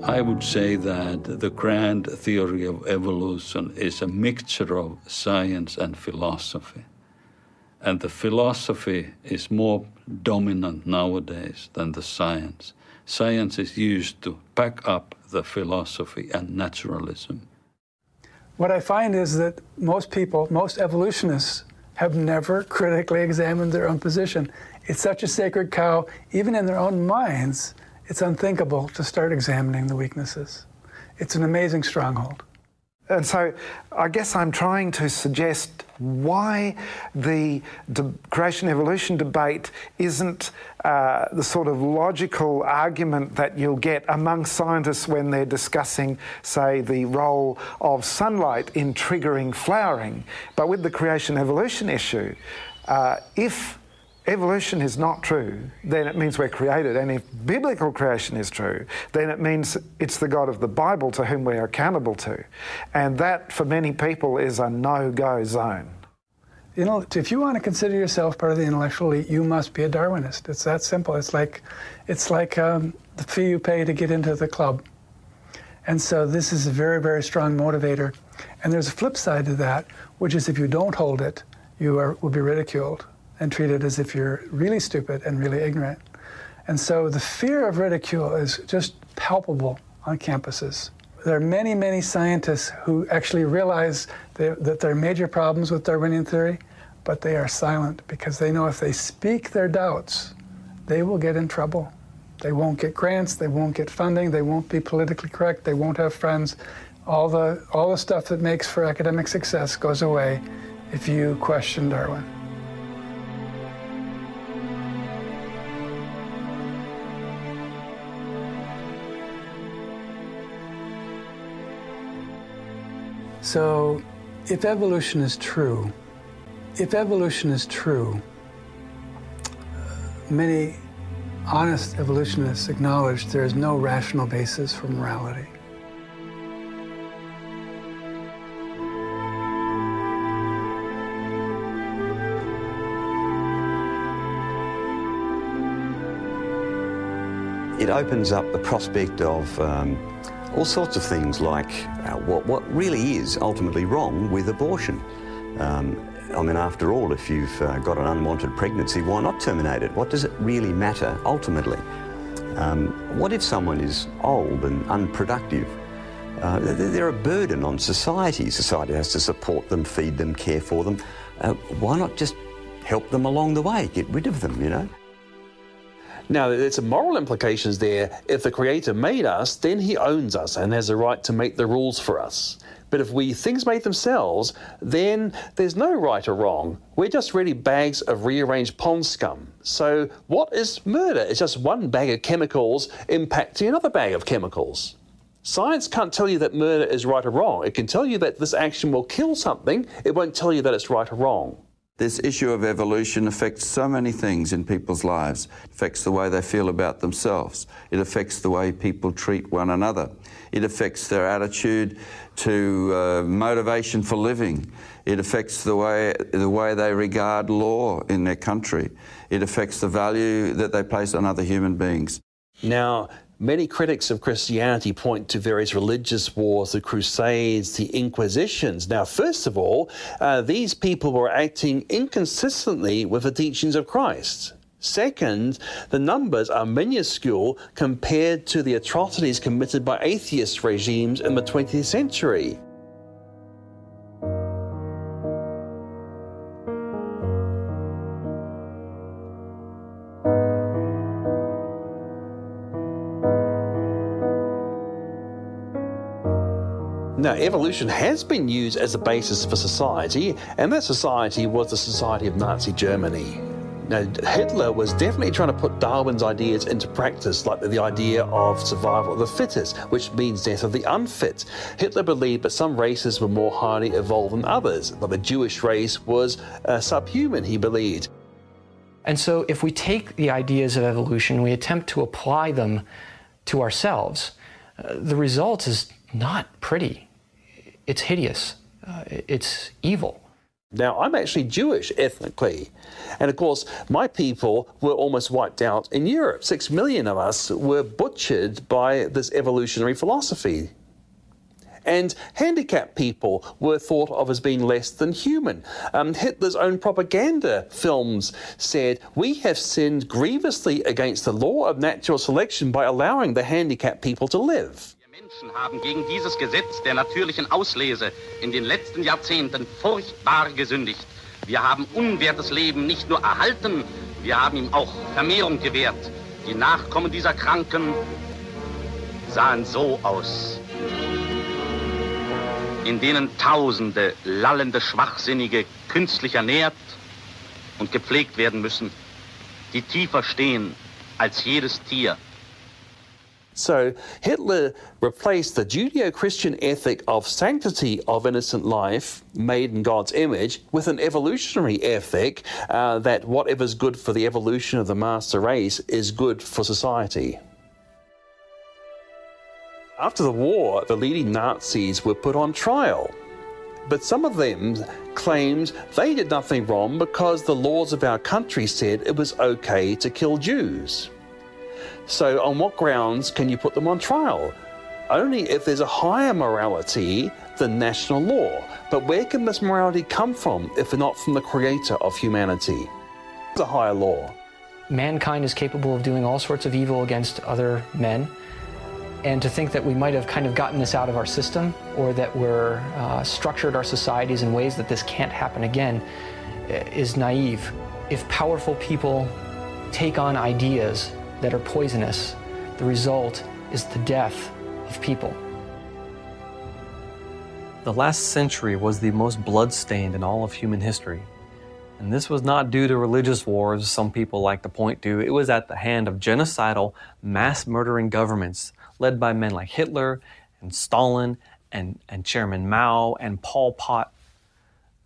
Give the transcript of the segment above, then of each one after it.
I would say that the grand theory of evolution is a mixture of science and philosophy. And the philosophy is more dominant nowadays than the science. Science is used to back up the philosophy and naturalism. What I find is that most people, most evolutionists, have never critically examined their own position. It's such a sacred cow, even in their own minds, it's unthinkable to start examining the weaknesses. It's an amazing stronghold. And so I guess I'm trying to suggest why the creation-evolution debate isn't the sort of logical argument that you'll get among scientists when they're discussing, say, the role of sunlight in triggering flowering. But with the creation-evolution issue, if evolution is not true, then it means we're created. And if biblical creation is true, then it means it's the God of the Bible to whom we're accountable to. And that, for many people, is a no-go zone. You know, if you want to consider yourself part of the intellectual elite, you must be a Darwinist. It's that simple. It's like the fee you pay to get into the club. And so this is a very, very strong motivator. And there's a flip side to that, which is if you don't hold it, you will be ridiculed and treated as if you're really stupid and really ignorant. And so the fear of ridicule is just palpable on campuses. There are many, many scientists who actually realize that there are major problems with Darwinian theory, but they are silent because they know if they speak their doubts, they will get in trouble. They won't get grants, they won't get funding, they won't be politically correct, they won't have friends. All the stuff that makes for academic success goes away if you question Darwin. So, if evolution is true, many honest evolutionists acknowledge there is no rational basis for morality. It opens up the prospect of all sorts of things like what really is ultimately wrong with abortion. I mean, after all, if you've got an unwanted pregnancy, why not terminate it? What does it really matter ultimately? What if someone is old and unproductive? They're a burden on society. Society has to support them, feed them, care for them. Why not just help them along the way, get rid of them, you know? Now, there's some moral implications there. If the Creator made us, then He owns us and has a right to make the rules for us. But if things made themselves, then there's no right or wrong. We're just really bags of rearranged pond scum. So what is murder? It's just one bag of chemicals impacting another bag of chemicals. Science can't tell you that murder is right or wrong. It can tell you that this action will kill something. It won't tell you that it's right or wrong. This issue of evolution affects so many things in people's lives. It affects the way they feel about themselves. It affects the way people treat one another. It affects their attitude to motivation for living. It affects the way they regard law in their country. It affects the value that they place on other human beings. Now, many critics of Christianity point to various religious wars, the Crusades, the Inquisitions. Now, first of all, these people were acting inconsistently with the teachings of Christ. Second, the numbers are minuscule compared to the atrocities committed by atheist regimes in the 20th century. Now, evolution has been used as a basis for society, and that society was the society of Nazi Germany. Now, Hitler was definitely trying to put Darwin's ideas into practice, like the idea of survival of the fittest, which means death of the unfit. Hitler believed that some races were more highly evolved than others, but the Jewish race was subhuman, he believed. And so if we take the ideas of evolution, we attempt to apply them to ourselves, the result is not pretty. It's hideous. It's evil. Now, I'm actually Jewish ethnically, and of course, my people were almost wiped out in Europe. 6 million of us were butchered by this evolutionary philosophy. And handicapped people were thought of as being less than human. Hitler's own propaganda films said, "We have sinned grievously against the law of natural selection by allowing the handicapped people to live." Menschen haben gegen dieses Gesetz der natürlichen Auslese in den letzten Jahrzehnten furchtbar gesündigt. Wir haben unwertes Leben nicht nur erhalten, wir haben ihm auch Vermehrung gewährt. Die Nachkommen dieser Kranken sahen so aus, in denen Tausende lallende Schwachsinnige künstlich ernährt und gepflegt werden müssen, die tiefer stehen als jedes Tier. So Hitler replaced the Judeo-Christian ethic of sanctity of innocent life made in God's image with an evolutionary ethic that whatever's good for the evolution of the master race is good for society. After the war, the leading Nazis were put on trial, but some of them claimed they did nothing wrong because the laws of our country said it was okay to kill Jews. So on what grounds can you put them on trial? Only if there's a higher morality than national law. But where can this morality come from if not from the creator of humanity? It's a higher law. Mankind is capable of doing all sorts of evil against other men. And to think that we might have kind of gotten this out of our system, or that we're structured our societies in ways that this can't happen again, is naive. If powerful people take on ideas that are poisonous, the result is the death of people. The last century was the most blood-stained in all of human history. And this was not due to religious wars, some people like to point to. It was at the hand of genocidal, mass-murdering governments led by men like Hitler and Stalin and Chairman Mao and Pol Pot.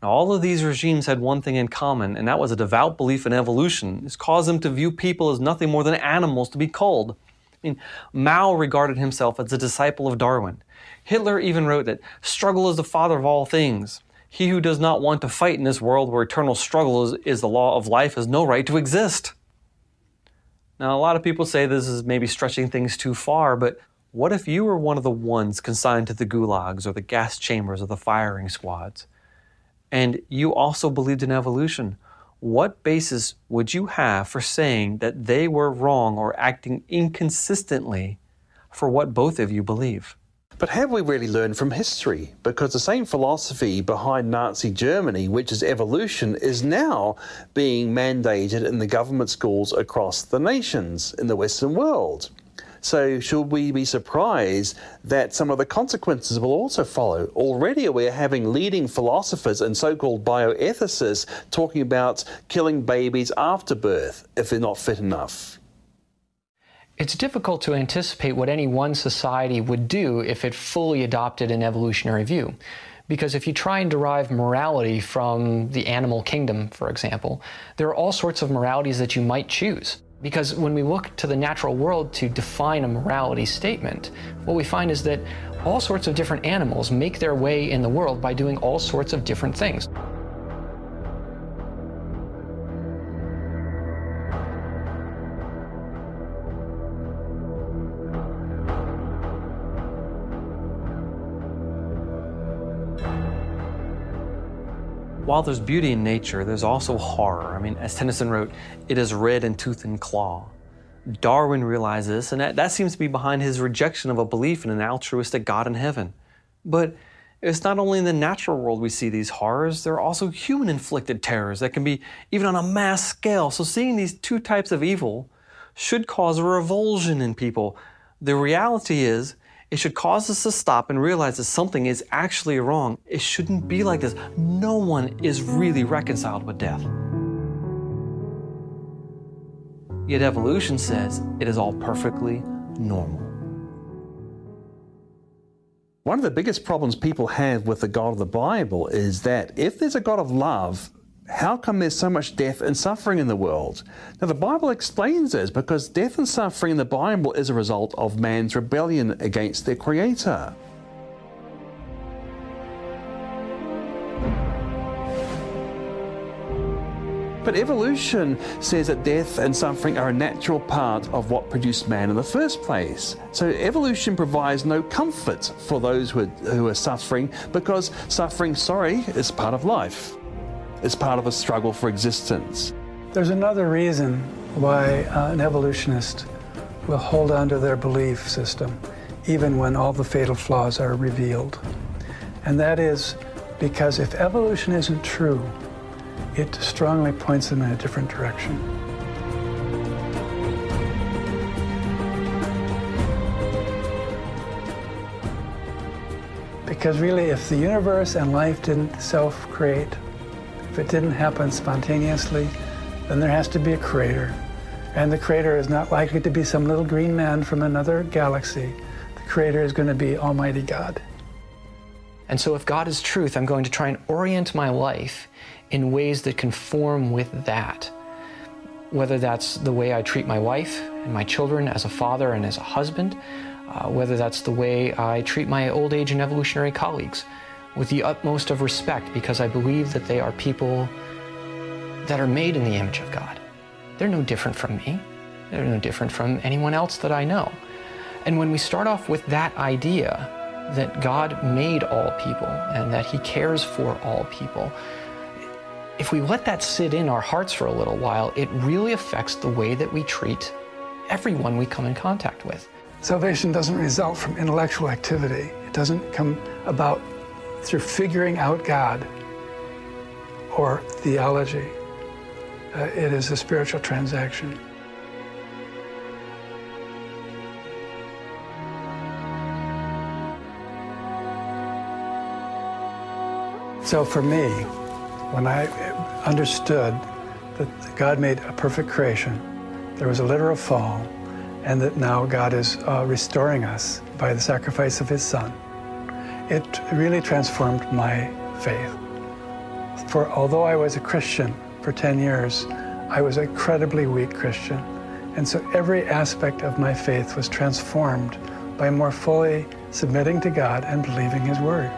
Now, all of these regimes had one thing in common, and that was a devout belief in evolution. This caused them to view people as nothing more than animals to be culled. I mean, Mao regarded himself as a disciple of Darwin. Hitler even wrote that struggle is the father of all things. He who does not want to fight in this world where eternal struggle is the law of life has no right to exist. Now, a lot of people say this is maybe stretching things too far, but what if you were one of the ones consigned to the gulags or the gas chambers or the firing squads? And you also believed in evolution? What basis would you have for saying that they were wrong or acting inconsistently for what both of you believe? But have we really learned from history? Because the same philosophy behind Nazi Germany, which is evolution, is now being mandated in the government schools across the nations in the Western world. So should we be surprised that some of the consequences will also follow? Already we're having leading philosophers and so-called bioethicists talking about killing babies after birth if they're not fit enough. It's difficult to anticipate what any one society would do if it fully adopted an evolutionary view. Because if you try and derive morality from the animal kingdom, for example, there are all sorts of moralities that you might choose. Because when we look to the natural world to define a morality statement, what we find is that all sorts of different animals make their way in the world by doing all sorts of different things. While there's beauty in nature, there's also horror. I mean, as Tennyson wrote, it is red in tooth and claw. Darwin realized this, and that seems to be behind his rejection of a belief in an altruistic God in heaven. But it's not only in the natural world we see these horrors, there are also human-inflicted terrors that can be even on a mass scale. So seeing these two types of evil should cause a revulsion in people. The reality is, it should cause us to stop and realize that something is actually wrong. It shouldn't be like this. No one is really reconciled with death. Yet evolution says it is all perfectly normal. One of the biggest problems people have with the God of the Bible is that if there's a God of love, how come there's so much death and suffering in the world? Now, the Bible explains this because death and suffering in the Bible is a result of man's rebellion against their Creator. But evolution says that death and suffering are a natural part of what produced man in the first place. So evolution provides no comfort for those who are suffering, because suffering, is part of life. It's part of a struggle for existence. There's another reason why an evolutionist will hold on to their belief system, even when all the fatal flaws are revealed. And that is because if evolution isn't true, it strongly points them in a different direction. Because really, if the universe and life didn't self-create, if it didn't happen spontaneously, then there has to be a creator. And the creator is not likely to be some little green man from another galaxy. The creator is going to be Almighty God. And so if God is truth, I'm going to try and orient my life in ways that conform with that. Whether that's the way I treat my wife and my children as a father and as a husband, whether that's the way I treat my old age and evolutionary colleagues with the utmost of respect, because I believe that they are people that are made in the image of God. They're no different from me. They're no different from anyone else that I know. And when we start off with that idea that God made all people and that He cares for all people, if we let that sit in our hearts for a little while, it really affects the way that we treat everyone we come in contact with. Salvation doesn't result from intellectual activity. It doesn't come about through figuring out God or theology. It is a spiritual transaction. So for me, when I understood that God made a perfect creation, there was a literal fall, and that now God is restoring us by the sacrifice of His Son, it really transformed my faith. For although I was a Christian for 10 years, I was an incredibly weak Christian. And so every aspect of my faith was transformed by more fully submitting to God and believing His Word.